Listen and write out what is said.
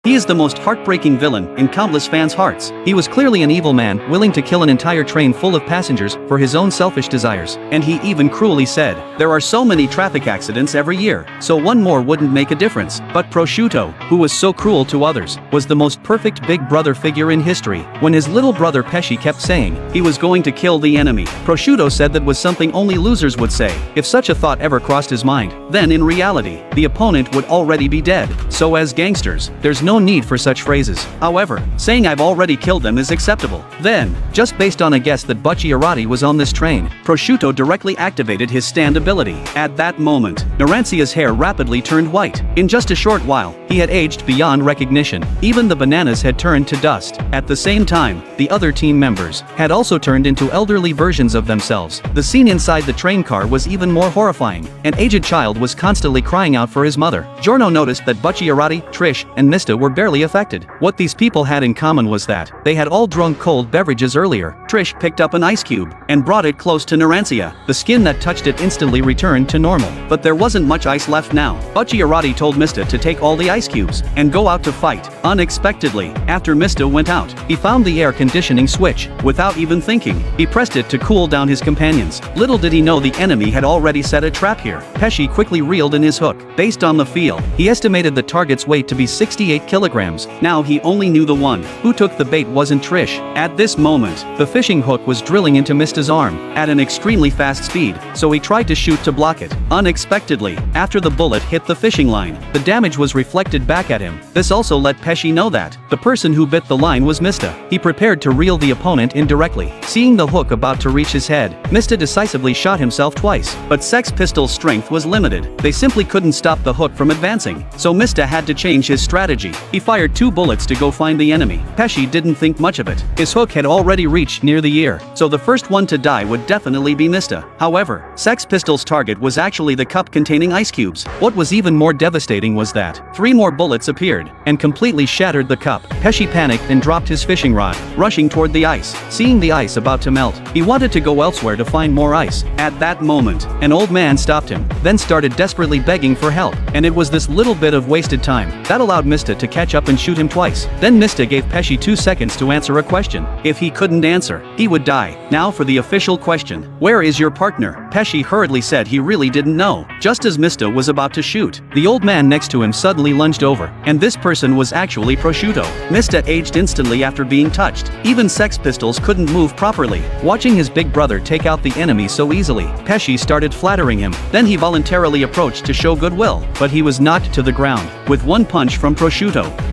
He is the most heartbreaking villain in countless fans' hearts. He was clearly an evil man willing to kill an entire train full of passengers for his own selfish desires. And he even cruelly said, "There are so many traffic accidents every year, so one more wouldn't make a difference." But Prosciutto, who was so cruel to others, was the most perfect big brother figure in history. When his little brother Pesci kept saying he was going to kill the enemy, Prosciutto said that was something only losers would say. If such a thought ever crossed his mind, then in reality, the opponent would already be dead. So as gangsters, there's no need for such phrases. However, saying "I've already killed them" is acceptable. Then, just based on a guess that Bucciarati was on this train, Prosciutto directly activated his stand ability. At that moment, Narancia's hair rapidly turned white. In just a short while, he had aged beyond recognition. Even the bananas had turned to dust. At the same time, the other team members had also turned into elderly versions of themselves. The scene inside the train car was even more horrifying. An aged child was constantly crying out for his mother. Giorno noticed that Bucciarati, Trish, and Mista were barely affected. What these people had in common was that they had all drunk cold beverages earlier. Trish picked up an ice cube and brought it close to Narancia. The skin that touched it instantly returned to normal. But there wasn't much ice left now. Bucciarati told Mista to take all the ice cubes and go out to fight. Unexpectedly, after Mista went out, he found the air conditioning switch. Without even thinking, he pressed it to cool down his companions. Little did he know the enemy had already set a trap here. Pesci quickly reeled in his hook. Based on the feel, he estimated the target's weight to be 68 kilograms. Now he only knew the one who took the bait wasn't Trish. At this moment, the fishing hook was drilling into Mista's arm at an extremely fast speed, so he tried to shoot to block it. Unexpectedly, after the bullet hit the fishing line, the damage was reflected back at him. This also let Pesci know that the person who bit the line was Mista. He prepared to reel the opponent in directly. Seeing the hook about to reach his head, Mista decisively shot himself twice. But Sex Pistol's strength was limited. They simply couldn't stop the hook from advancing. So Mista had to change his strategy. He fired 2 bullets to go find the enemy. Pesci didn't think much of it. His hook had already reached near the ear, so the first one to die would definitely be Mista. However, Sex Pistol's target was actually the cup containing ice cubes. What was even more devastating was that 3 more bullets appeared and completely shattered the cup. Pesci panicked and dropped his fishing rod, rushing toward the ice. Seeing the ice about to melt, he wanted to go elsewhere to find more ice. At that moment, an old man stopped him, then started desperately begging for help. And it was this little bit of wasted time that allowed Mista to catch up and shoot him twice. Then Mista gave Pesci 2 seconds to answer a question. If he couldn't answer, he would die. Now for the official question. Where is your partner? Pesci hurriedly said he really didn't know. Just as Mista was about to shoot, the old man next to him suddenly lunged over, and this person was actually Prosciutto. Mista aged instantly after being touched. Even Sex Pistols couldn't move properly. Watching his big brother take out the enemy so easily, Pesci started flattering him. Then he voluntarily approached to show goodwill, but he was knocked to the ground with one punch from Prosciutto.